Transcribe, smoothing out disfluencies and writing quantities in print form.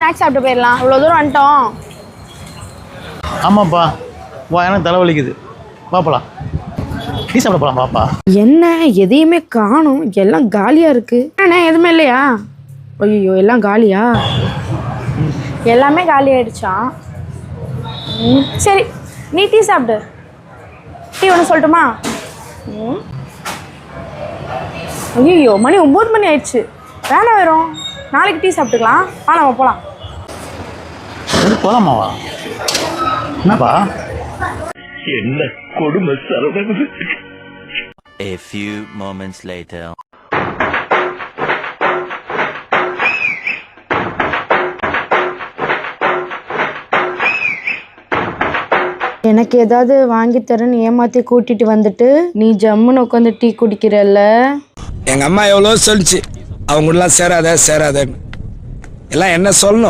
Snacks சாப்பிட்டு போயிடலாம், இவ்வளோ தூரம் வந்துட்டோம். ஆமாப்பா, வா, எனக்கு தலைவலிக்குது, பாப்பலாம். டீ சாப்பிட போகலாம் பாப்பா. என்ன எதையுமே காணும், எல்லாம் காலியாக இருக்கு. அண்ணே எதுவுமே இல்லையா? ஐயோ, எல்லாம் காலியா? எல்லாமே காலி ஆயிடுச்சான். சரி, நீ டீ சாப்பிடு. டீ ஒன்று சொல்லட்டுமா? ஐயோ, மணி 9 மணி ஆயிடுச்சு. வேணாம் வரும், நாளைக்கு டீ சாப்பிட்டுக்கலாம். நம்ம போகலாம். போகலாமாவா? என்னப்பா என்ன கொடுமை Saravanan. A few moments later. எனக்கு ஏதாவது வாங்கி தரேன்னு ஏமாத்தி கூட்டிட்டு வந்துட்டு நீ ஜம்முன்னு உட்காந்து டீ குடிக்கிறல்ல. எங்க அம்மா எவ்வளோ சொல்லிச்சு, அவங்க எல்லாம் சேராத எல்லாம் என்ன சொல்லணும்.